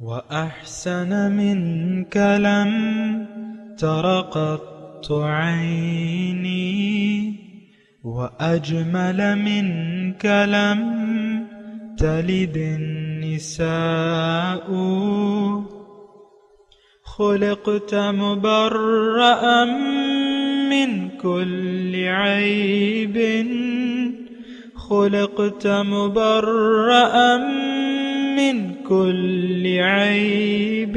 وأحسن منك لم تر قط عيني وأجمل منك لم تلد النساء خلقت مبرأ من كل عيب خلقت مبرأ من كل عيب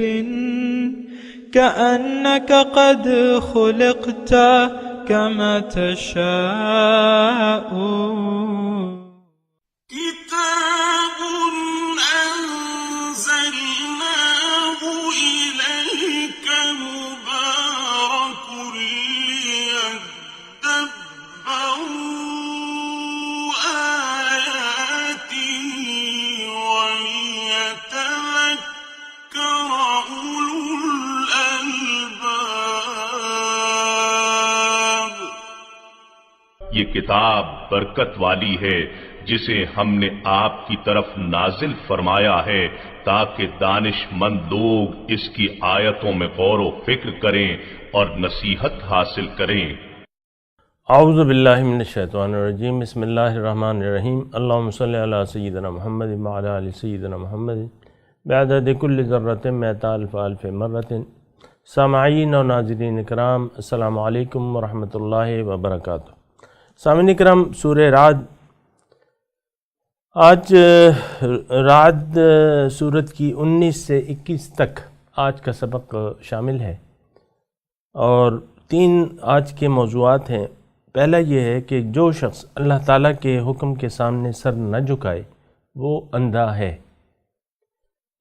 كأنك قد خلقت كما تشاء كتاب أنزلناه إليك مبارك ليدبروا آياته وليتذكر أولو الألباب۔ یہ کتاب برکت والی ہے جسے ہم نے آپ کی طرف نازل فرمایا ہے تاکہ دانش مند لوگ اس کی آیتوں میں غور و فکر کریں اور نصیحت حاصل کریں۔ اعوذ باللہ من الشیطان الرجیم، بسم اللہ الرحمن الرحیم۔ اللہم صلی علی سیدنا محمد وعلی آل سیدنا محمد بعدد کل ذرۃ مئۃ الف الف مرۃ۔ سامعین و ناظرین اکرام، السلام علیکم ورحمۃ اللہ وبرکاتہ۔ سامعین اکرام، سورہ رعد، آج رعد سورت کی 19 سے 21 تک آج کا سبق شامل ہے، اور 3 آج کے موضوعات ہیں۔ پہلا یہ ہے کہ جو شخص اللہ تعالیٰ کے حکم کے سامنے سر نہ جھکائے وہ اندھا ہے۔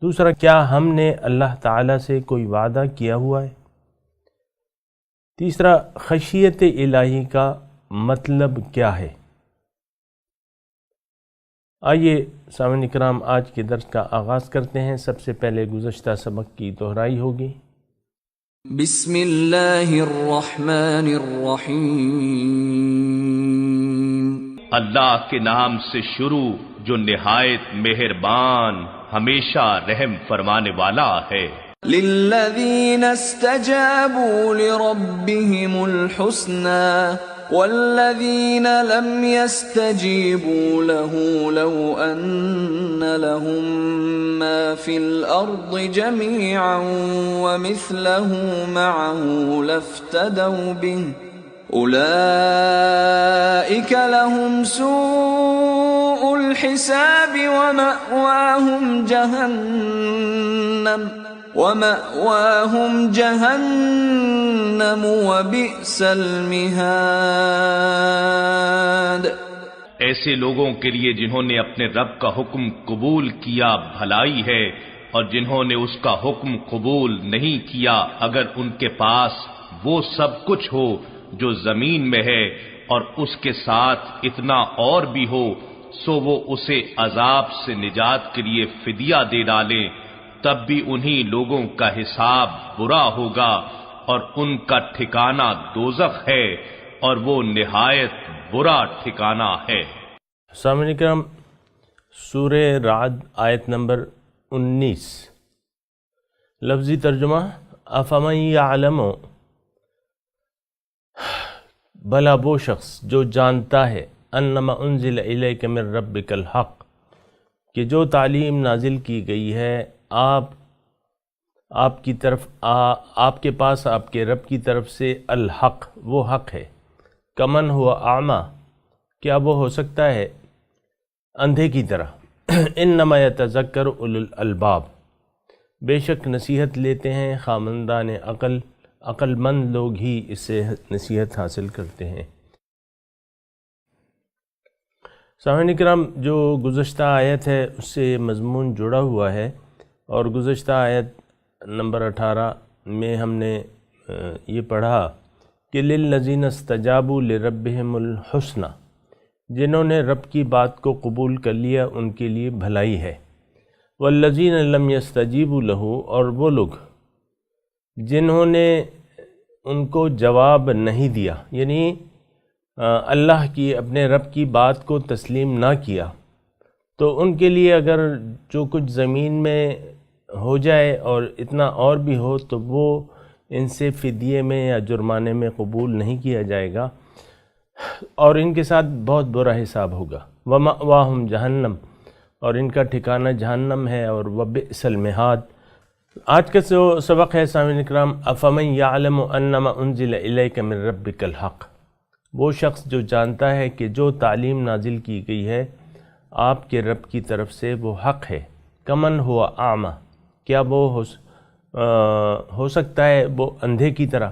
دوسرا، کیا ہم نے اللہ تعالیٰ سے کوئی وعدہ کیا ہوا ہے؟ تیسرا، خشیت الہی کا مطلب کیا ہے؟ آئیے سامعین اکرام، آج کے درس کا آغاز کرتے ہیں۔ سب سے پہلے گزشتہ سبق کی دہرائی ہوگی۔ بسم اللہ الرحمن الرحیم۔ اللہ کے نام سے شروع جو نہایت مہربان ہمیشہ رحم فرمانے والا ہے۔ للذین استجابوا لربهم الحسنى والذین لم يستجیبوا له لو ان لهم ما في الارض جميعا ومثله معه لافتدوا به اولئک لهم سوء الحساب ومأواهم جہنم وبئس المہاد۔ ایسے لوگوں کے لیے جنہوں نے اپنے رب کا حکم قبول کیا بھلائی ہے، اور جنہوں نے اس کا حکم قبول نہیں کیا اگر ان کے پاس وہ سب کچھ ہو جو زمین میں ہے اور اس کے ساتھ اتنا اور بھی ہو، سو وہ اسے عذاب سے نجات کے لیے فدیہ دے ڈالیں، تب بھی انہی لوگوں کا حساب برا ہوگا اور ان کا ٹھکانہ دوزخ ہے، اور وہ نہایت برا ٹھکانہ ہے۔ سامعین کرام، سورہ رعد آیت نمبر 19۔ لفظی ترجمہ: افمن یعلم، بھلا وہ شخص جو جانتا ہے، انما انزل الیک من ربک الحق، کہ جو تعلیم نازل کی گئی ہے آپ کی طرف آپ کے پاس آپ کے رب کی طرف سے، الحق وہ حق ہے۔ کمن ہوا اعمیٰ، کیا وہ ہو سکتا ہے اندھے کی طرح؟ انما یتذکر اولو الالباب، بے شک نصیحت لیتے ہیں خامندان عقل مند لوگ ہی اس سے نصیحت حاصل کرتے ہیں۔ سامعین کرام، جو گزشتہ آیت ہے اس سے مضمون جڑا ہوا ہے، اور گزشتہ آیت نمبر 18 میں ہم نے یہ پڑھا کہ للذین استجابوا لربهم الحسنى، جنہوں نے رب کی بات کو قبول کر لیا ان کے لیے بھلائی ہے۔ والذین لم یستجیبوا له، اور وہ لوگ جنہوں نے ان کو جواب نہیں دیا، یعنی اللہ کی اپنے رب کی بات کو تسلیم نہ کیا، تو ان کے لیے اگر جو کچھ زمین میں ہو جائے اور اتنا اور بھی ہو تو وہ ان سے فدیے میں یا جرمانے میں قبول نہیں کیا جائے گا، اور ان کے ساتھ بہت برا حساب ہوگا۔ وَمَأْوَاهُمْ جہنم، اور ان کا ٹھکانہ جہنم ہے، اور وَبِئْسَ الْمِہَادُ۔ آج کا جو سبق ہے سامعین اکرام، أَفَمَنْ يَعْلَمُ أَنَّمَا أُنزِلَ إِلَيْكَ مِنْ رَبِّكَ الْحَقُّ، وہ شخص جو جانتا ہے کہ جو تعلیم نازل کی گئی ہے آپ کے رب کی طرف سے وہ حق ہے۔ کمن ہوا اعمی، کیا وہ ہو سکتا ہے وہ اندھے کی طرح؟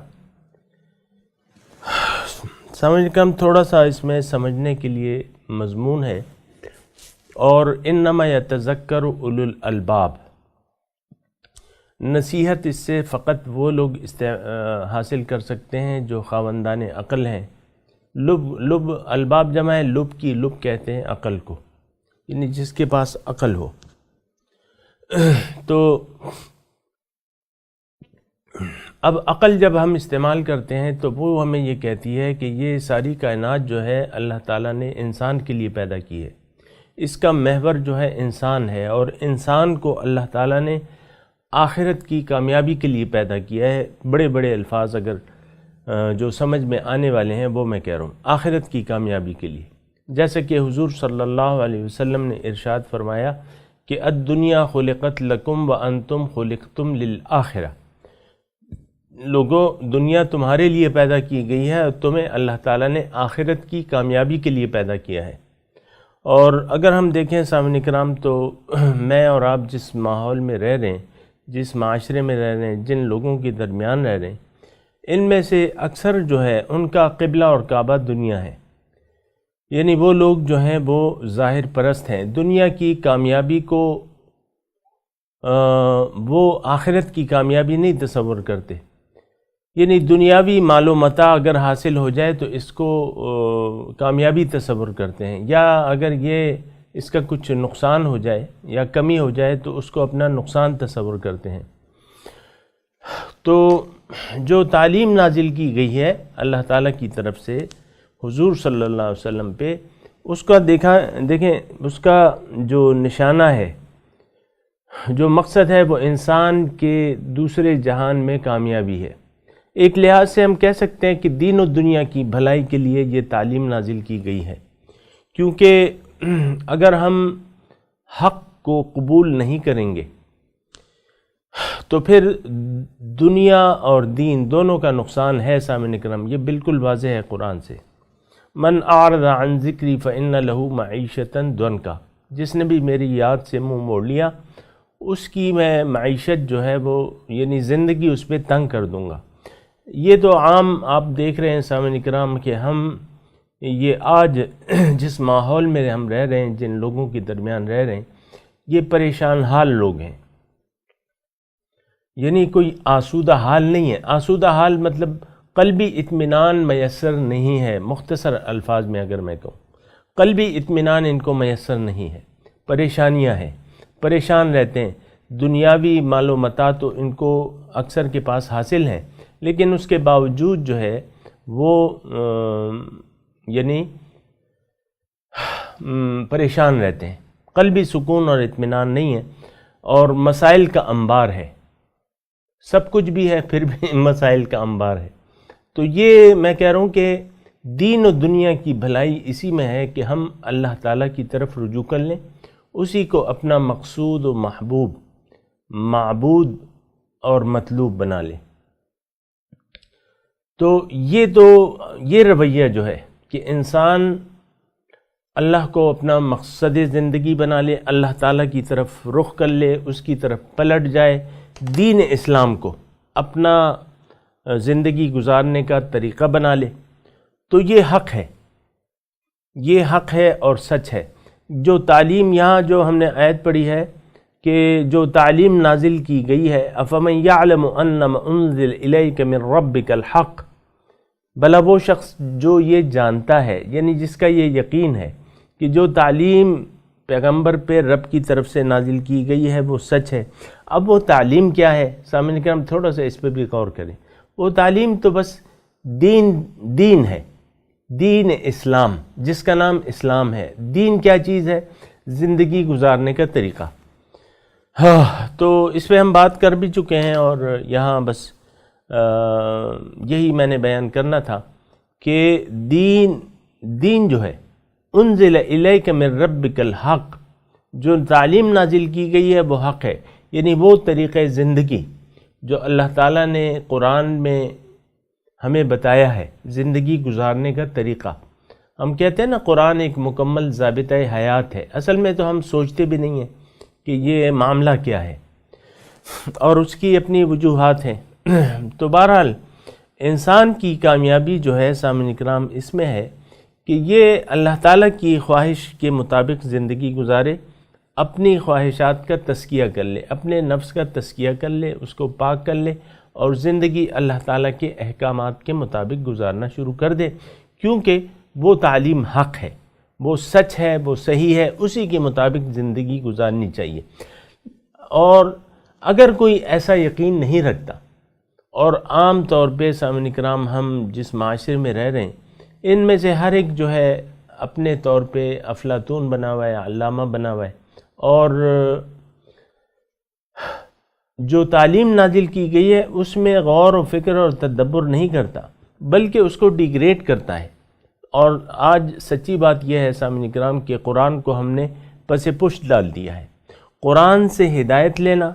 سمجھ کم تھوڑا سا اس میں سمجھنے کے لیے مضمون ہے، اور انما یتذکر اولو الالباب، نصیحت اس سے فقط وہ لوگ حاصل کر سکتے ہیں جو خاوندان عقل ہیں۔ لب الباب جمع ہے لب کی، لب کہتے ہیں عقل کو، یعنی جس کے پاس عقل ہو۔ تو اب عقل جب ہم استعمال کرتے ہیں تو وہ ہمیں یہ کہتی ہے کہ یہ ساری کائنات جو ہے اللہ تعالیٰ نے انسان کے لیے پیدا کی ہے، اس کا محور جو ہے انسان ہے، اور انسان کو اللہ تعالیٰ نے آخرت کی کامیابی کے لیے پیدا کیا ہے۔ بڑے بڑے الفاظ اگر جو سمجھ میں آنے والے ہیں وہ میں کہہ رہا ہوں، آخرت کی کامیابی کے لیے، جیسا کہ حضور صلی اللہ علیہ وسلم نے ارشاد فرمایا کہ الدنیا خلقت لکم وانتم خلقتم للآخرہ، لوگوں دنیا تمہارے لیے پیدا کی گئی ہے اور تمہیں اللہ تعالیٰ نے آخرت کی کامیابی کے لیے پیدا کیا ہے۔ اور اگر ہم دیکھیں سامعین کرام تو میں اور آپ جس ماحول میں رہ رہے ہیں، جس معاشرے میں رہ رہے ہیں، جن لوگوں کے درمیان رہ رہے ہیں، ان میں سے اکثر جو ہے ان کا قبلہ اور کعبہ دنیا ہے، یعنی وہ لوگ جو ہیں وہ ظاہر پرست ہیں، دنیا کی کامیابی کو وہ آخرت کی کامیابی نہیں تصور کرتے، یعنی دنیاوی مال و متاع اگر حاصل ہو جائے تو اس کو کامیابی تصور کرتے ہیں، یا اگر یہ اس کا کچھ نقصان ہو جائے یا کمی ہو جائے تو اس کو اپنا نقصان تصور کرتے ہیں۔ تو جو تعلیم نازل کی گئی ہے اللہ تعالیٰ کی طرف سے حضور صلی اللہ علیہ وسلم پہ، اس کا دیکھیں اس کا جو نشانہ ہے، جو مقصد ہے، وہ انسان کے دوسرے جہان میں کامیابی ہے۔ ایک لحاظ سے ہم کہہ سکتے ہیں کہ دین و دنیا کی بھلائی کے لیے یہ تعلیم نازل کی گئی ہے، کیونکہ اگر ہم حق کو قبول نہیں کریں گے تو پھر دنیا اور دین دونوں کا نقصان ہے۔ سامعین اکرام یہ بالکل واضح ہے قرآن سے، من اعرض عن ذکری فإن له معیشتا ضنکا، جس نے بھی میری یاد سے منہ موڑ لیا اس کی میں معیشت جو ہے وہ یعنی زندگی اس پہ تنگ کر دوں گا۔ یہ تو عام آپ دیکھ رہے ہیں سامعین اکرام کہ ہم یہ آج جس ماحول میں ہم رہ رہے ہیں، جن لوگوں کے درمیان رہ رہے ہیں، یہ پریشان حال لوگ ہیں، یعنی کوئی آسودہ حال نہیں ہے۔ آسودہ حال مطلب قلبی اطمینان میسر نہیں ہے، مختصر الفاظ میں اگر میں کہوں، قلبی اطمینان ان کو میسر نہیں ہے، پریشانیاں ہیں، پریشان رہتے ہیں۔ دنیاوی مال و متاع تو ان کو اکثر کے پاس حاصل ہیں، لیکن اس کے باوجود جو ہے وہ یعنی پریشان رہتے ہیں، قلبی سکون اور اطمینان نہیں ہے، اور مسائل کا انبار ہے، سب کچھ بھی ہے پھر بھی مسائل کا انبار ہے۔ تو یہ میں کہہ رہا ہوں کہ دین و دنیا کی بھلائی اسی میں ہے کہ ہم اللہ تعالیٰ کی طرف رجوع کر لیں، اسی کو اپنا مقصود و محبوب، معبود اور مطلوب بنا لیں۔ تو یہ رویہ جو ہے کہ انسان اللہ کو اپنا مقصد زندگی بنا لے، اللہ تعالیٰ کی طرف رخ کر لے، اس کی طرف پلٹ جائے، دین اسلام کو اپنا زندگی گزارنے کا طریقہ بنا لے، تو یہ حق ہے، یہ حق ہے اور سچ ہے۔ جو تعلیم یہاں جو ہم نے آیت پڑھی ہے کہ جو تعلیم نازل کی گئی ہے، افمن یعلم انما انزل الیک من ربک الحق، بھلا وہ شخص جو یہ جانتا ہے، یعنی جس کا یہ یقین ہے کہ جو تعلیم پیغمبر پہ رب کی طرف سے نازل کی گئی ہے وہ سچ ہے۔ اب وہ تعلیم کیا ہے سامعین کرام، تھوڑا سا اس پہ بھی غور کریں۔ وہ تعلیم تو بس دین ہے، دین اسلام، جس کا نام اسلام ہے۔ دین کیا چیز ہے؟ زندگی گزارنے کا طریقہ۔ ہاں، تو اس پہ ہم بات کر بھی چکے ہیں، اور یہاں بس یہی میں نے بیان کرنا تھا کہ دین جو ہے انزل الیک من ربک الحق، جو تعلیم نازل کی گئی ہے وہ حق ہے، یعنی وہ طریقہ زندگی جو اللہ تعالیٰ نے قرآن میں ہمیں بتایا ہے، زندگی گزارنے کا طریقہ۔ ہم کہتے ہیں نا قرآن ایک مکمل ضابطۂ حیات ہے، اصل میں تو ہم سوچتے بھی نہیں ہیں کہ یہ معاملہ کیا ہے، اور اس کی اپنی وجوہات ہیں۔ تو بہرحال انسان کی کامیابی جو ہے سامعین کرام اس میں ہے کہ یہ اللہ تعالیٰ کی خواہش کے مطابق زندگی گزارے، اپنی خواہشات کا تزکیہ کر لے، اپنے نفس کا تزکیہ کر لے، اس کو پاک کر لے، اور زندگی اللہ تعالیٰ کے احکامات کے مطابق گزارنا شروع کر دے، کیونکہ وہ تعلیم حق ہے، وہ سچ ہے، وہ صحیح ہے، اسی کے مطابق زندگی گزارنی چاہیے۔ اور اگر کوئی ایسا یقین نہیں رکھتا، اور عام طور پہ سامعین کرام ہم جس معاشرے میں رہ رہے ہیں ان میں سے ہر ایک جو ہے اپنے طور پہ افلاطون بنا ہوا ہے، علامہ بنا ہوا ہے، اور جو تعلیم نازل کی گئی ہے اس میں غور و فکر اور تدبر نہیں کرتا، بلکہ اس کو ڈیگریڈ کرتا ہے۔ اور آج سچی بات یہ ہے سامعین کرام کہ قرآن کو ہم نے پس پشت ڈال دیا ہے۔ قرآن سے ہدایت لینا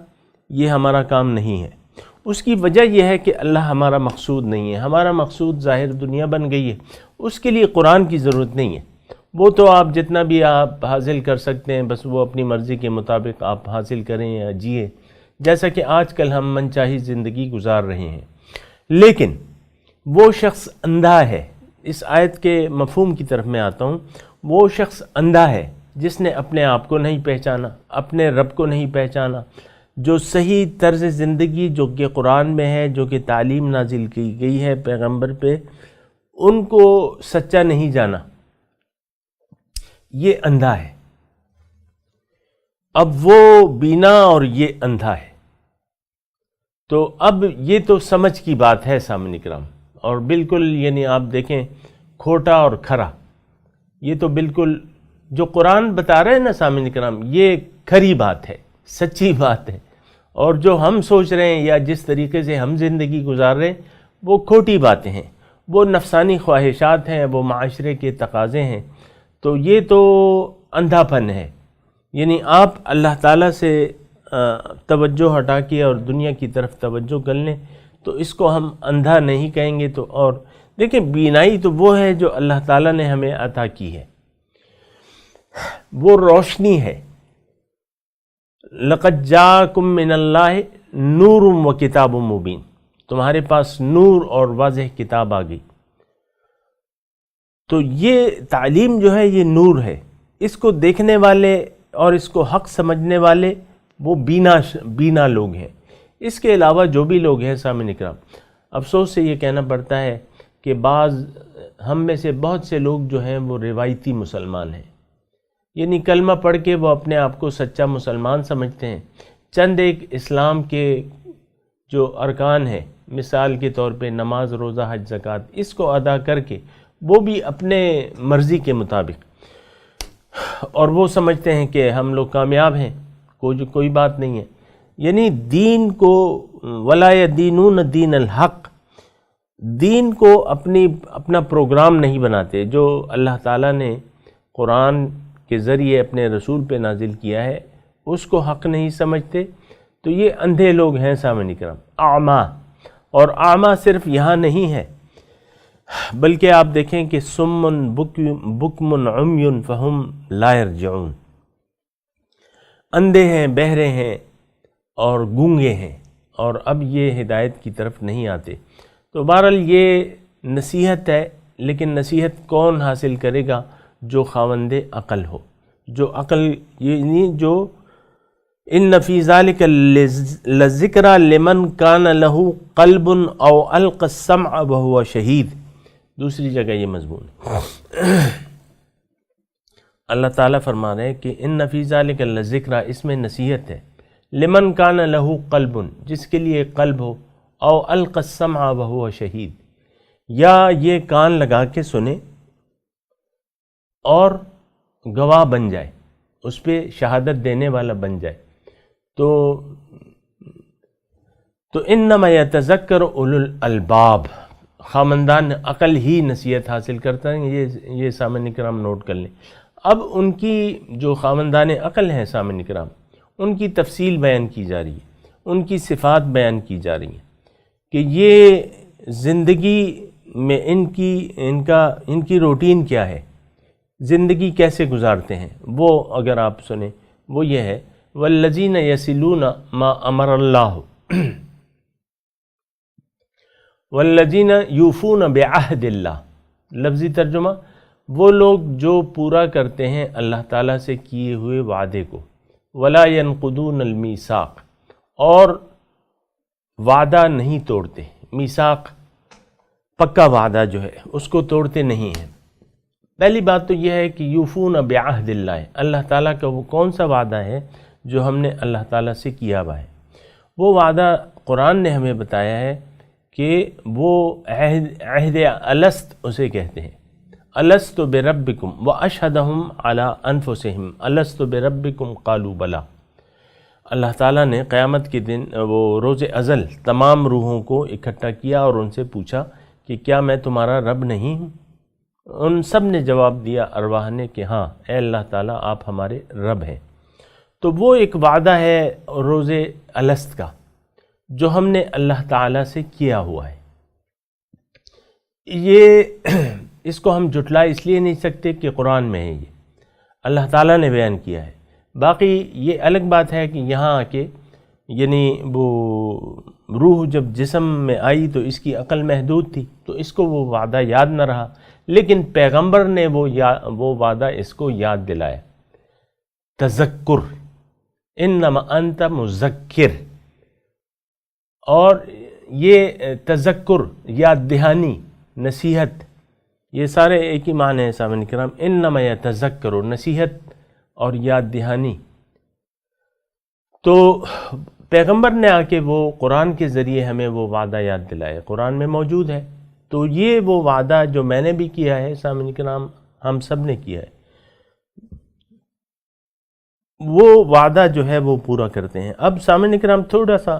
یہ ہمارا کام نہیں ہے۔ اس کی وجہ یہ ہے کہ اللہ ہمارا مقصود نہیں ہے، ہمارا مقصود ظاہر دنیا بن گئی ہے، اس کے لیے قرآن کی ضرورت نہیں ہے۔ وہ تو آپ جتنا بھی آپ حاصل کر سکتے ہیں بس وہ اپنی مرضی کے مطابق آپ حاصل کریں یا جیے، جیسا کہ آج کل ہم من چاہی زندگی گزار رہے ہیں۔ لیکن وہ شخص اندھا ہے، اس آیت کے مفہوم کی طرف میں آتا ہوں، وہ شخص اندھا ہے جس نے اپنے آپ کو نہیں پہچانا، اپنے رب کو نہیں پہچانا، جو صحیح طرز زندگی جو کہ قرآن میں ہے، جو کہ تعلیم نازل کی گئی ہے پیغمبر پہ، ان کو سچا نہیں جانا، یہ اندھا ہے۔ اب وہ بینا اور یہ اندھا ہے، تو اب یہ تو سمجھ کی بات ہے سامعین کرام، اور بالکل یعنی آپ دیکھیں کھوٹا اور کھرا، یہ تو بالکل جو قرآن بتا رہے ہیں نا سامعین کرام یہ کھری بات ہے، سچی بات ہے، اور جو ہم سوچ رہے ہیں یا جس طریقے سے ہم زندگی گزار رہے ہیں وہ کھوٹی باتیں ہیں، وہ نفسانی خواہشات ہیں، وہ معاشرے کے تقاضے ہیں۔ تو یہ تو اندھا پن ہے، یعنی آپ اللہ تعالیٰ سے توجہ ہٹا کے اور دنیا کی طرف توجہ کر لیں تو اس کو ہم اندھا نہیں کہیں گے۔ تو اور دیکھیں بینائی تو وہ ہے جو اللہ تعالیٰ نے ہمیں عطا کی ہے، وہ روشنی ہے۔ لَقَدْ جَاءَكُم مِّنَ اللَّهِ نُورٌ وَكِتَابٌ مُبِينٌ، تمہارے پاس نور اور واضح کتاب آ گئی۔ تو یہ تعلیم جو ہے یہ نور ہے، اس کو دیکھنے والے اور اس کو حق سمجھنے والے وہ بینا لوگ ہیں۔ اس کے علاوہ جو بھی لوگ ہیں سامعین اکرام، افسوس سے یہ کہنا پڑتا ہے کہ بعض ہم میں سے بہت سے لوگ جو ہیں وہ روایتی مسلمان ہیں، یعنی کلمہ پڑھ کے وہ اپنے آپ کو سچا مسلمان سمجھتے ہیں، چند ایک اسلام کے جو ارکان ہیں مثال کے طور پہ نماز، روزہ، حج، زکوٰۃ، اس کو ادا کر کے وہ بھی اپنے مرضی کے مطابق، اور وہ سمجھتے ہیں کہ ہم لوگ کامیاب ہیں، کوئی بات نہیں ہے۔ یعنی دین کو وَلَا يَدِينُونَ دِينَ الْحَقِّ، دین کو اپنا پروگرام نہیں بناتے، جو اللہ تعالیٰ نے قرآن کے ذریعے اپنے رسول پہ نازل کیا ہے اس کو حق نہیں سمجھتے۔ تو یہ اندھے لوگ ہیں سامعین اکرام، اعمیٰ، اور اعمیٰ صرف یہاں نہیں ہے بلکہ آپ دیکھیں کہ سم بکم عمی فہم لا یرجعون، اندھے ہیں، بہرے ہیں اور گونگے ہیں، اور اب یہ ہدایت کی طرف نہیں آتے۔ تو بہرحال یہ نصیحت ہے، لیکن نصیحت کون حاصل کرے گا؟ جو خاوند عقل ہو، جو عقل، یعنی جو ان فی ذلک لذکری لمن کان لہ قلب او القی السمع وہو شہید، دوسری جگہ یہ مضمون ہے۔ اللہ تعالیٰ فرما رہے ہیں کہ ان فی ذلک لذکری، اس میں نصیحت ہے، لمن کان لہ قلب، جس کے لیے قلب ہو، او القی السمع وہو شہید، یا یہ کان لگا کے سنے اور گواہ بن جائے، اس پہ شہادت دینے والا بن جائے۔ تو انما یتذکر اولو الالباب، خامندان عقل ہی نصیحت حاصل کرتا ہے، یہ سامعین کرام نوٹ کر لیں۔ اب ان کی جو خامندان عقل ہیں سامعین کرام، ان کی تفصیل بیان کی جا رہی ہے، ان کی صفات بیان کی جا رہی ہیں کہ یہ زندگی میں ان کی روٹین کیا ہے، زندگی کیسے گزارتے ہیں۔ وہ اگر آپ سنیں وہ یہ ہے والذین یصلون ما امر اللہ والذین یوفون بعہد اللہ، لفظی ترجمہ وہ لوگ جو پورا کرتے ہیں اللہ تعالیٰ سے کیے ہوئے وعدے کو، ولا ینقضون المیثاق، اور وعدہ نہیں توڑتے، میثاق پکا وعدہ جو ہے اس کو توڑتے نہیں ہیں۔ پہلی بات تو یہ ہے کہ یوفون بعہد اللہ، اللہ تعالیٰ کا وہ کون سا وعدہ ہے جو ہم نے اللہ تعالیٰ سے کیا ہوا ہے۔ وہ وعدہ قرآن نے ہمیں بتایا ہے کہ وہ عہد الست اسے کہتے ہیں، الست بربکم واشہدہم علی انفسہم الست بربکم قالوا بلی۔ اللہ تعالیٰ نے قیامت کے دن وہ روز ازل تمام روحوں کو اکٹھا کیا اور ان سے پوچھا کہ کیا میں تمہارا رب نہیں ہوں؟ ان سب نے جواب دیا ارواح نے کہ ہاں اے اللہ تعالیٰ آپ ہمارے رب ہیں۔ تو وہ ایک وعدہ ہے روز الست کا جو ہم نے اللہ تعالیٰ سے کیا ہوا ہے۔ اس کو ہم جھٹلا اس لیے نہیں سکتے کہ قرآن میں ہے، یہ اللہ تعالیٰ نے بیان کیا ہے۔ باقی یہ الگ بات ہے کہ یہاں آ کے یعنی وہ روح جب جسم میں آئی تو اس کی عقل محدود تھی تو اس کو وہ وعدہ یاد نہ رہا، لیکن پیغمبر نے وہ وعدہ اس کو یاد دلایا۔ تذکر، انما انت مذکر، اور یہ تذکر، یاد دہانی، نصیحت، یہ سارے ایک ہی معنی ہیں سامعین کرام۔ انما یتذکر، نصیحت اور یاد دہانی۔ تو پیغمبر نے آ کے وہ قرآن کے ذریعے ہمیں وہ وعدہ یاد دلایا، قرآن میں موجود ہے۔ تو یہ وہ وعدہ جو میں نے بھی کیا ہے سامعین کرام، ہم سب نے کیا ہے، وہ وعدہ جو ہے وہ پورا کرتے ہیں۔ اب سامعین کرام تھوڑا سا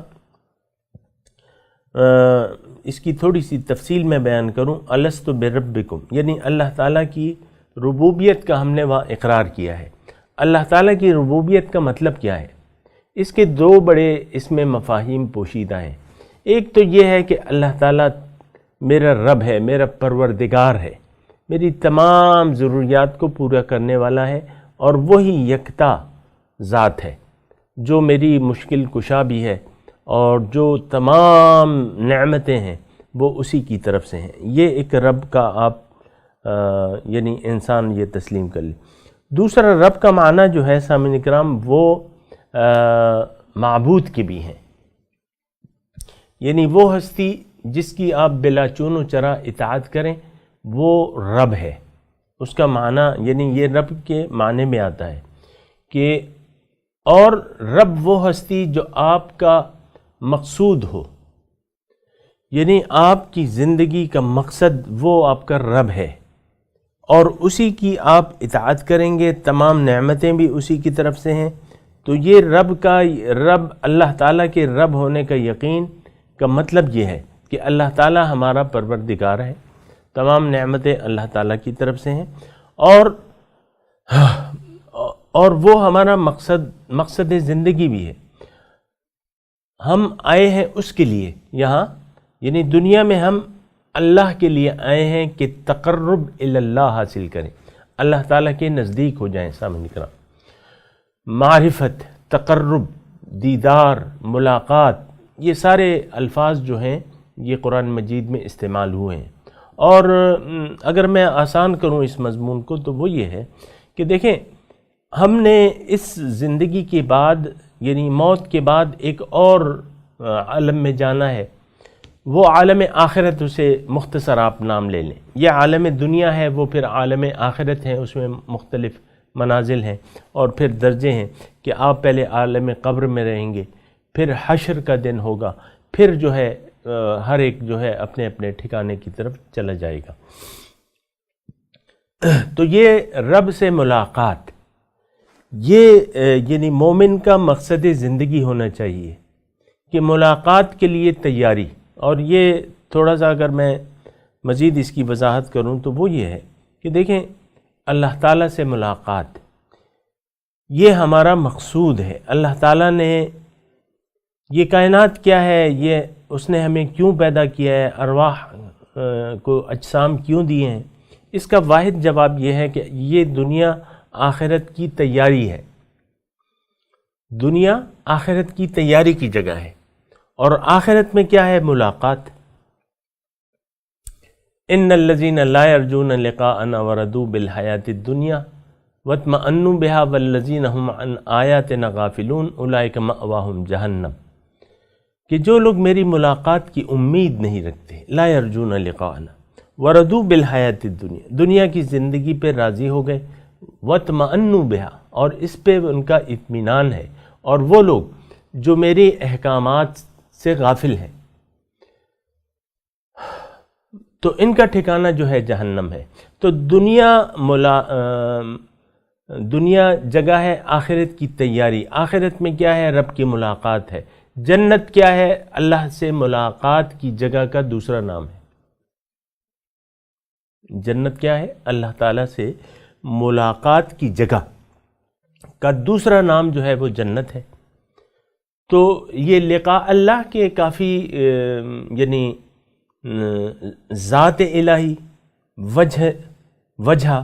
اس کی تھوڑی سی تفصیل میں بیان کروں۔ الست بربکم، یعنی اللہ تعالیٰ کی ربوبیت کا ہم نے وہاں اقرار کیا ہے۔ اللہ تعالیٰ کی ربوبیت کا مطلب کیا ہے؟ اس کے دو بڑے اس میں مفاہیم پوشیدہ ہیں۔ ایک تو یہ ہے کہ اللہ تعالیٰ میرا رب ہے، میرا پروردگار ہے، میری تمام ضروریات کو پورا کرنے والا ہے، اور وہی یکتا ذات ہے جو میری مشکل کشا بھی ہے، اور جو تمام نعمتیں ہیں وہ اسی کی طرف سے ہیں۔ یہ ایک رب کا آپ یعنی انسان یہ تسلیم کر لے۔ دوسرا رب کا معنی جو ہے سامعین کرام وہ معبود کے بھی ہیں، یعنی وہ ہستی جس کی آپ بلا چون و چرا اطاعت کریں وہ رب ہے۔ اس کا معنی یعنی یہ رب کے معنی میں آتا ہے کہ اور رب وہ ہستی جو آپ کا مقصود ہو، یعنی آپ کی زندگی کا مقصد وہ آپ کا رب ہے، اور اسی کی آپ اطاعت کریں گے، تمام نعمتیں بھی اسی کی طرف سے ہیں۔ تو یہ رب اللہ تعالیٰ کے رب ہونے کا یقین کا مطلب یہ ہے کہ اللہ تعالیٰ ہمارا پروردگار ہے، تمام نعمتیں اللہ تعالیٰ کی طرف سے ہیں، اور وہ ہمارا مقصد زندگی بھی ہے۔ ہم آئے ہیں اس کے لیے یہاں، یعنی دنیا میں ہم اللہ کے لیے آئے ہیں کہ تقرب الی اللہ حاصل کریں، اللہ تعالیٰ کے نزدیک ہو جائیں۔ سامعین کرام، معرفت، تقرب، دیدار، ملاقات، یہ سارے الفاظ جو ہیں یہ قرآن مجید میں استعمال ہوئے ہیں۔ اور اگر میں آسان کروں اس مضمون کو تو وہ یہ ہے کہ دیکھیں، ہم نے اس زندگی کے بعد یعنی موت کے بعد ایک اور عالم میں جانا ہے، وہ عالم آخرت، اسے مختصر آپ نام لے لیں۔ یہ عالم دنیا ہے، وہ پھر عالم آخرت ہے، اس میں مختلف منازل ہیں اور پھر درجے ہیں کہ آپ پہلے عالم قبر میں رہیں گے، پھر حشر کا دن ہوگا، پھر جو ہے ہر ایک جو ہے اپنے اپنے ٹھکانے کی طرف چلا جائے گا۔ تو یہ رب سے ملاقات، یہ یعنی مومن کا مقصد زندگی ہونا چاہیے کہ ملاقات کے لیے تیاری. اور یہ تھوڑا سا اگر میں مزید اس کی وضاحت کروں تو وہ یہ ہے کہ دیکھیں اللہ تعالیٰ سے ملاقات یہ ہمارا مقصود ہے. اللہ تعالیٰ نے یہ کائنات کیا ہے، یہ اس نے ہمیں کیوں پیدا کیا ہے، ارواح کو اجسام کیوں دیے ہیں، اس کا واحد جواب یہ ہے کہ یہ دنیا آخرت کی تیاری ہے. دنیا آخرت کی تیاری کی جگہ ہے، اور آخرت میں کیا ہے؟ ملاقات. ان الذین لا یرجون لقاءنا وردوا بالحیاۃ الدنیا واطمأنوا بها والذین هم عن آیاتنا غافلون اولئک مأواہم جہنم. کہ جو لوگ میری ملاقات کی امید نہیں رکھتے، لا یرجون لقاءنا، وردوا بالحیاۃ الدنیا، دنیا کی زندگی پہ راضی ہو گئے، واطمأنوا بها، اور اس پہ ان کا اطمینان ہے، اور وہ لوگ جو میرے احکامات سے غافل ہیں تو ان کا ٹھکانہ جو ہے جہنم ہے. تو دنیا جگہ ہے آخرت کی تیاری. آخرت میں کیا ہے؟ رب کی ملاقات ہے. جنت کیا ہے؟ اللہ سے ملاقات کی جگہ کا دوسرا نام ہے. جنت کیا ہے؟ اللہ تعالیٰ سے ملاقات کی جگہ کا دوسرا نام جو ہے وہ جنت ہے. تو یہ لقاء اللہ کے کافی یعنی ذات الہی، وجہ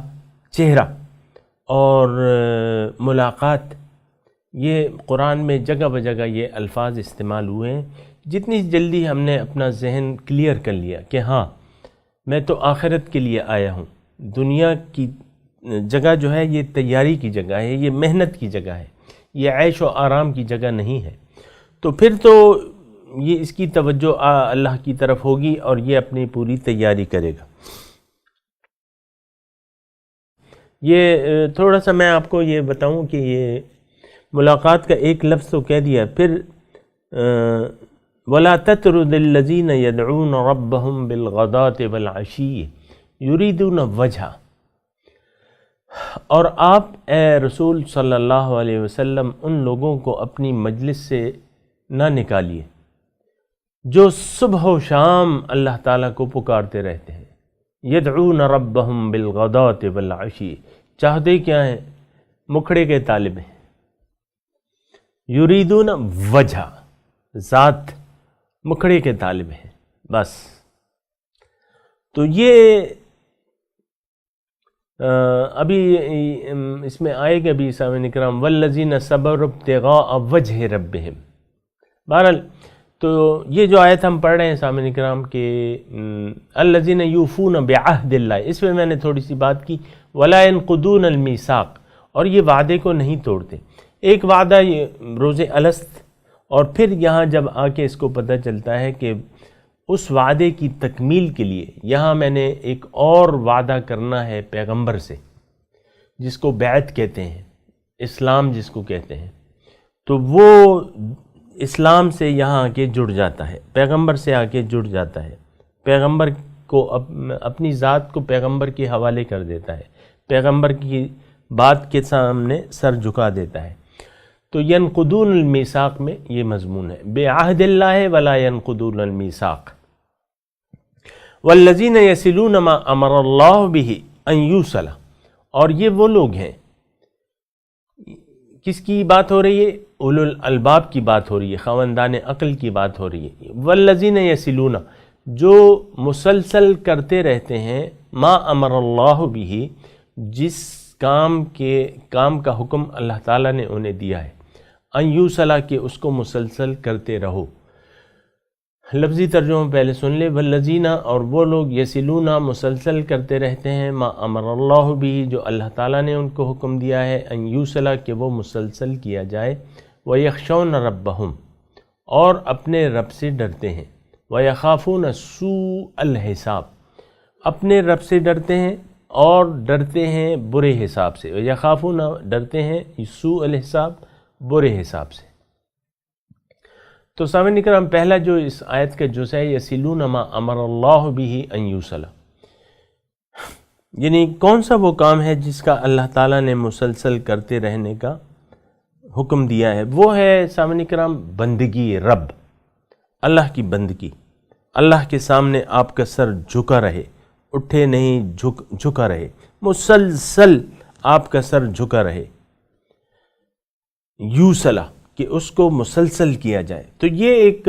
چہرہ اور ملاقات، یہ قرآن میں جگہ بجگہ یہ الفاظ استعمال ہوئے ہیں. جتنی جلدی ہم نے اپنا ذہن کلیئر کر لیا کہ ہاں میں تو آخرت کے لیے آیا ہوں، دنیا کی جگہ جو ہے یہ تیاری کی جگہ ہے، یہ محنت کی جگہ ہے، یہ عیش و آرام کی جگہ نہیں ہے، تو پھر تو یہ اس کی توجہ اللہ کی طرف ہوگی اور یہ اپنی پوری تیاری کرے گا. یہ تھوڑا سا میں آپ کو یہ بتاؤں کہ یہ ملاقات کا ایک لفظ تو کہہ دیا، پھر وَلَا تَطْرُدِ الَّذِينَ يَدْعُونَ رَبَّهُمْ بِالْغَدَاةِ وَالْعَشِيِّ يُرِيدُونَ وَجْهَهُ. اور آپ اے رسول صلی اللہ علیہ وسلم ان لوگوں کو اپنی مجلس سے نہ نکالیے جو صبح و شام اللہ تعالیٰ کو پکارتے رہتے ہیں. یدعون ربہم بالغداۃ والعشی، چاہتے کیا ہیں؟ مکھڑے کے طالب ہیں. یریدون وجہ، ذات، مکھڑے کے طالب ہیں بس. تو یہ ابھی اس میں آئے گا بھی سامعین اکرام، والذین صبروا ابتغاء وجہ ربہم. بہرحال تو یہ جو آیت ہم پڑھ رہے ہیں سامعین اکرام کہ الذین یوفون بعہد اللہ، اس میں نے تھوڑی سی بات کی، ولا ينقضون المیثاق، اور یہ وعدے کو نہیں توڑتے. ایک وعدہ یہ روز الست، اور پھر یہاں جب آ کے اس کو پتہ چلتا ہے کہ اس وعدے کی تکمیل کے لیے یہاں میں نے ایک اور وعدہ کرنا ہے پیغمبر سے، جس کو بیعت کہتے ہیں، اسلام جس کو کہتے ہیں، تو وہ اسلام سے یہاں آ کے جڑ جاتا ہے، پیغمبر سے آ کے جڑ جاتا ہے، پیغمبر کو اپنی ذات کو پیغمبر کے حوالے کر دیتا ہے، پیغمبر کی بات کے سامنے سر جھکا دیتا ہے. تو ینقضون المیثاق میں یہ مضمون ہے، بعہد اللہ ولا ینقضون المیثاق. والذین یصلون ما امر اللہ بہ ان یوصل، اور یہ وہ لوگ ہیں، کس کی بات ہو رہی ہے؟ اولو الالباب کی بات ہو رہی ہے، خاوندان عقل کی بات ہو رئی ہے. والذین یصلون، جو مسلسل کرتے رہتے ہیں، ما امر اللہ بہ، جس کام کا حکم اللہ تعالیٰ نے انہیں دیا ہے، ان یوصل، کہ اس کو مسلسل کرتے رہو. لفظی ترجمہ پہلے سن لے، والذین، اور وہ لوگ، یصلون، مسلسل کرتے رہتے ہیں، ما امر اللہ بھی، جو اللہ تعالیٰ نے ان کو حکم دیا ہے، ان یوصل، کہ وہ مسلسل کیا جائے. ویخشون ربہم، اور اپنے رب سے ڈرتے ہیں. ویخافون سوء الحساب، اپنے رب سے ڈرتے ہیں اور ڈرتے ہیں برے حساب سے. ویخافون، ڈرتے ہیں، سوء الحساب، برے حساب سے. تو سامعین اکرام، پہلا جو اس آیت کا جزء ہے، یصلون ما امر اللہ بہ ان یوصل، یعنی کون سا وہ کام ہے جس کا اللہ تعالیٰ نے مسلسل کرتے رہنے کا حکم دیا ہے؟ وہ ہے سامعین کرام بندگی رب، اللہ کی بندگی۔ اللہ کے سامنے آپ کا سر جھکا رہے، اٹھے نہیں، جھکا رہے، مسلسل آپ کا سر جھکا رہے، یوصلہ کہ اس کو مسلسل کیا جائے۔ تو یہ ایک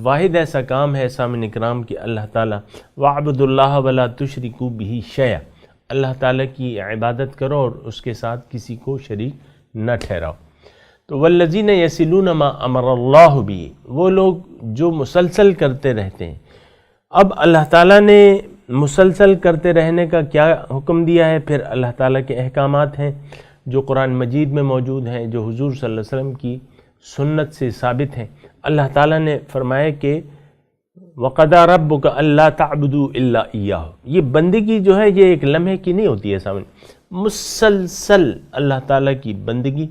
واحد ایسا کام ہے سامعین کرام کہ اللہ تعالیٰ وَاعْبُدُوا اللَّهَ وَلَا تُشْرِكُوا بِهِ شَيْئًا، اللہ تعالیٰ کی عبادت کرو اور اس کے ساتھ کسی کو شریک نہ ٹھہراؤ۔ تو والذین یصلون ما امر اللہ بھی، وہ لوگ جو مسلسل کرتے رہتے ہیں۔ اب اللہ تعالیٰ نے مسلسل کرتے رہنے کا کیا حکم دیا ہے؟ پھر اللہ تعالیٰ کے احکامات ہیں جو قرآن مجید میں موجود ہیں، جو حضور صلی اللہ علیہ وسلم کی سنت سے ثابت ہیں۔ اللہ تعالیٰ نے فرمایا کہ وَقَضَىٰ رَبُّكَ أَلَّا تَعْبُدُوا إِلَّا إِيَّاهُ، یہ بندگی جو ہے یہ ایک لمحے کی نہیں ہوتی ہے سامنے، مسلسل اللہ تعالیٰ کی بندگی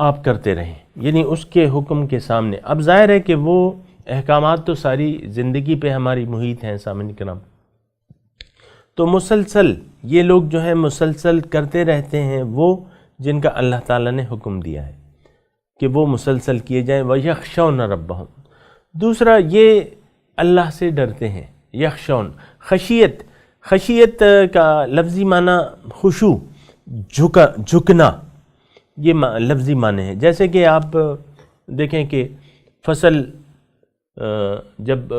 آپ کرتے رہیں، یعنی اس کے حکم کے سامنے۔ اب ظاہر ہے کہ وہ احکامات تو ساری زندگی پہ ہماری محیط ہیں سامعین کرام، تو مسلسل یہ لوگ جو ہیں مسلسل کرتے رہتے ہیں وہ جن کا اللہ تعالیٰ نے حکم دیا ہے کہ وہ مسلسل کیے جائیں۔ وَيَخْشَوْنَ رَبَّهُمْ، دوسرا یہ اللہ سے ڈرتے ہیں۔ یخشون، خشیت کا لفظی معنی خشوع، جھکنا، یہ لفظی معنی ہے۔ جیسے کہ آپ دیکھیں کہ فصل جب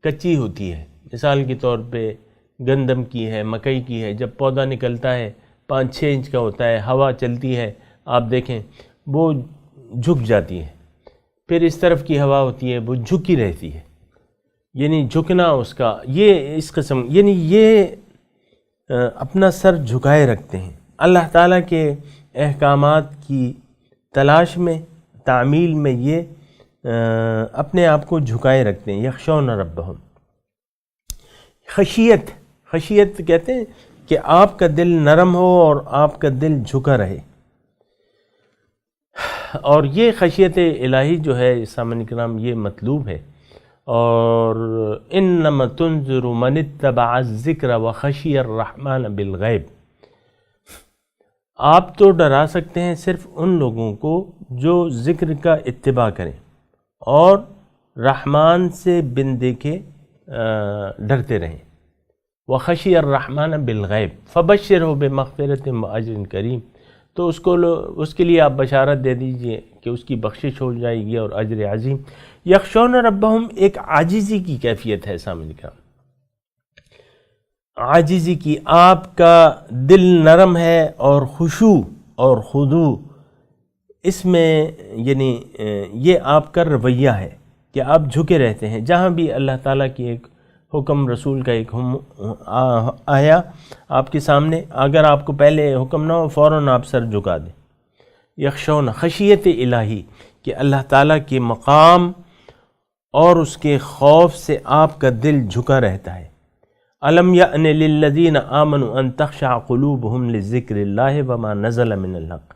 کچی ہوتی ہے، مثال کے طور پہ گندم کی ہے، مکئی کی ہے، جب پودا نکلتا ہے 5-6 انچ کا ہوتا ہے، ہوا چلتی ہے، آپ دیکھیں وہ جھک جاتی ہے، پھر اس طرف کی ہوا ہوتی ہے وہ جھکی رہتی ہے، یعنی جھکنا اس کا، یہ اس قسم، یعنی یہ اپنا سر جھکائے رکھتے ہیں اللہ تعالیٰ کے احکامات کی تلاش میں، تعمیل میں، یہ اپنے آپ کو جھکائے رکھتے ہیں۔ یخشون ربہم، خشیت کہتے ہیں کہ آپ کا دل نرم ہو اور آپ کا دل جھکا رہے، اور یہ خشیت الہی جو ہے سامعین کرام یہ مطلوب ہے۔ اور انما تنذر من اتبع الذکر وخشی الرحمن بالغیب، آپ تو ڈرا سکتے ہیں صرف ان لوگوں کو جو ذکر کا اتباع کریں اور رحمان سے بن دیکھے ڈرتے رہیں۔ وخشی الرحمن بالغیب فبشرہ بمغفرۃ واجر کریم، تو اس کے لیے آپ بشارت دے دیجئے کہ اس کی بخشش ہو جائے گی اور اجر عظیم۔ یخشون ربہم ایک عاجزی کی کیفیت ہے سامنے کا، عاجزی کی، آپ کا دل نرم ہے اور خشوع اور خضوع اس میں، یعنی یہ آپ کا رویہ ہے کہ آپ جھکے رہتے ہیں۔ جہاں بھی اللہ تعالیٰ کی ایک حکم، رسول کا ایک آیا آپ کے سامنے، اگر آپ کو پہلے حکم نہ ہو فوراً آپ سر جھکا دیں۔ یخشون، خشیت الہی کہ اللہ تعالیٰ کے مقام اور اس کے خوف سے آپ کا دل جھکا رہتا ہے۔ الم یأن للذین آمنوا ان تخشع قلوبہم لذکر اللہ وما نزل من الحق،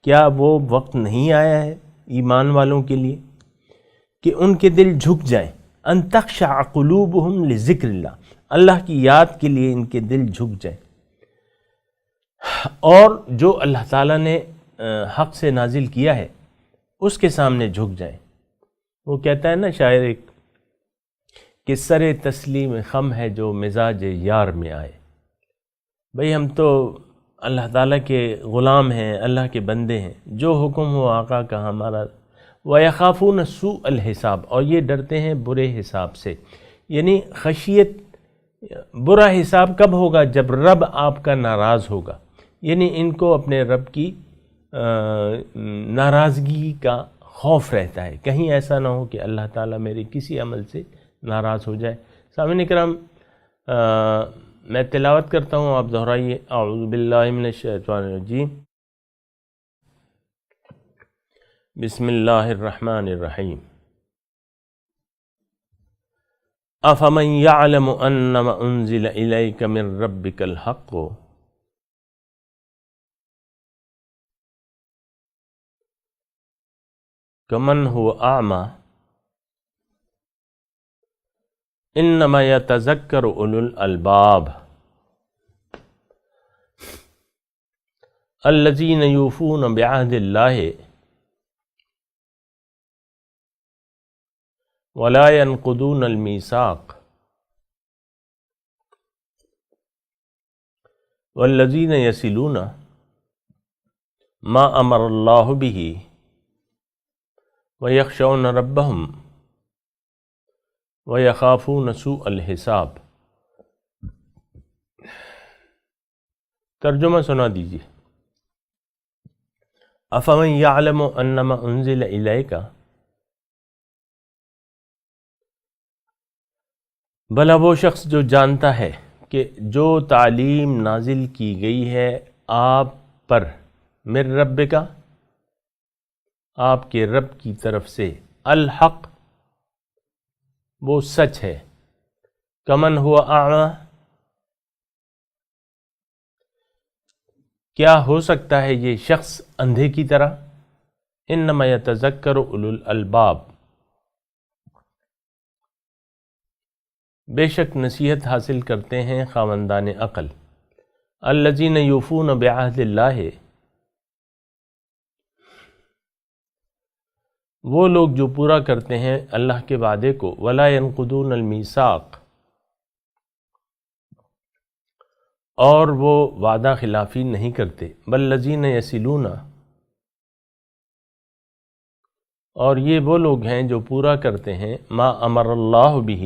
کیا وہ وقت نہیں آیا ہے ایمان والوں کے لیے کہ ان کے دل جھک جائیں؟ ان تخشع قلوبہم لذکر اللہ، اللہ کی یاد کے لیے ان کے دل جھک جائیں، اور جو اللہ تعالیٰ نے حق سے نازل کیا ہے اس کے سامنے جھک جائیں۔ وہ کہتا ہے نا شاعر ایک کہ سر تسلیم خم ہے جو مزاج یار میں آئے۔ بھئی ہم تو اللہ تعالیٰ کے غلام ہیں، اللہ کے بندے ہیں، جو حکم ہو آقا کا ہمارا۔ وَيَخَافُونَ سُوءَ الْحِسَابِ، اور یہ ڈرتے ہیں برے حساب سے، یعنی خشیت، برا حساب کب ہوگا؟ جب رب آپ کا ناراض ہوگا، یعنی ان کو اپنے رب کی ناراضگی کا خوف رہتا ہے، کہیں ایسا نہ ہو کہ اللہ تعالیٰ میرے کسی عمل سے ناراض ہو جائے۔ سامعین اکرام، میں تلاوت کرتا ہوں، آپ دہرائیے۔ اعوذ باللہ من الشیطان الرجیم، بسم اللہ الرحمن الرحیم۔ افمن یعلم انما انزل الیک من ربک الحق کمن هو اعمی انما یتذکر اولو الالباب الذین یوفون بعہد اللہ ولا ينقضون المیثاق والذین یصلون ما امر اللہ بہ ویخشون ربہم وَيَخَافُونَ سُوءَ الْحِسَابِ۔ ترجمہ سنا دیجیے۔ أَفَمَنْ يَعْلَمُ أَنَّمَا أُنزِلَ إِلَيْكَ، بھلا وہ شخص جو جانتا ہے کہ جو تعلیم نازل کی گئی ہے آپ پر من رب کا، آپ کے رب کی طرف سے، الحق وہ سچ ہے، کمن ہوا اعمی کیا ہو سکتا ہے یہ شخص اندھے کی طرح، انما یتذکر اولو الالباب بے شک نصیحت حاصل کرتے ہیں خاوندان عقل، الذین یوفون بعہد اللہ وہ لوگ جو پورا کرتے ہیں اللہ کے وعدے کو، ولا ينقضون المیثاق اور وہ وعدہ خلافی نہیں کرتے، والذین یصلون اور یہ وہ لوگ ہیں جو پورا کرتے ہیں ما امر اللہ بہ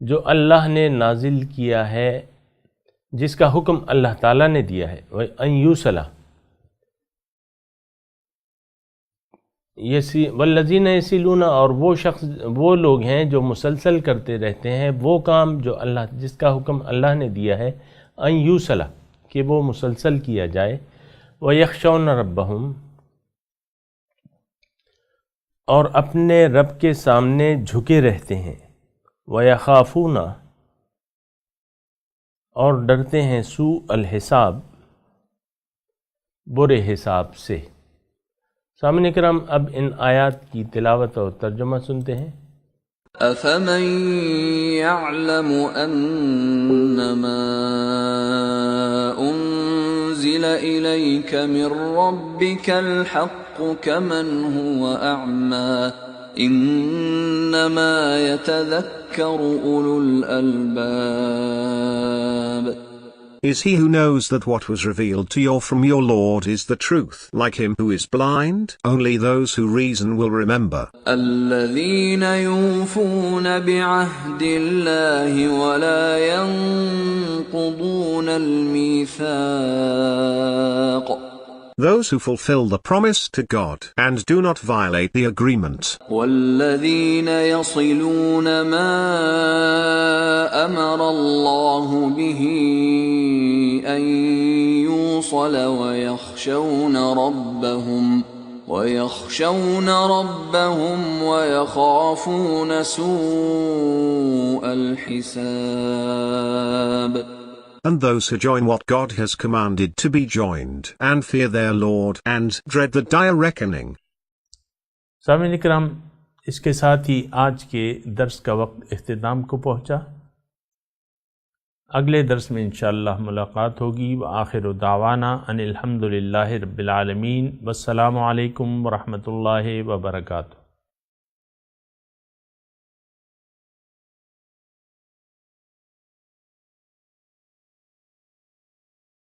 جو اللہ نے نازل کیا ہے، جس کا حکم اللہ تعالیٰ نے دیا ہے، وَأَن یُوصَلَ والذین یصلون اور وہ لوگ ہیں جو مسلسل کرتے رہتے ہیں وہ کام جو اللہ جس کا حکم اللہ نے دیا ہے، ان یوصل کہ وہ مسلسل کیا جائے، ویخشون ربہم اور اپنے رب کے سامنے جھکے رہتے ہیں، ویخافون اور ڈرتے ہیں سوء الحساب برے حساب سے۔ سامعین کرام اب ان آیات کی تلاوت اور ترجمہ سنتے ہیں۔ أَفَمَن يَعْلَمُ أَنَّمَا أُنزِلَ إِلَيْكَ مِن رَّبِّكَ الْحَقُّ كَمَنْ هُوَ أَعْمَىٰ إِنَّمَا يَتَذَكَّرُ أُولُو الْأَلْبَابِ۔ Is he who knows that what was revealed to you from your Lord is the truth, like him who is blind? Only those who reason will remember. الذين يوفون بعهد الله ولا ينقضون الميثاق. Those who fulfill the promise to God and do not violate the agreement. والذين يصلون ما أمر الله به أن يوصل ويخشون ربهم ويخافون سوء الحساب. And those who join what God has commanded to be joined, and fear their Lord, and dread the dire reckoning. سامعین کرام اس کے ساتھ ہی آج کے درس کا وقت اختتام کو پہنچا۔ اگلے درس میں انشاءاللہ ملاقات ہوگی۔ وآخر دعوانا ان الحمدللہ رب العالمین، والسلام علیکم ورحمۃ اللہ وبرکاتہ۔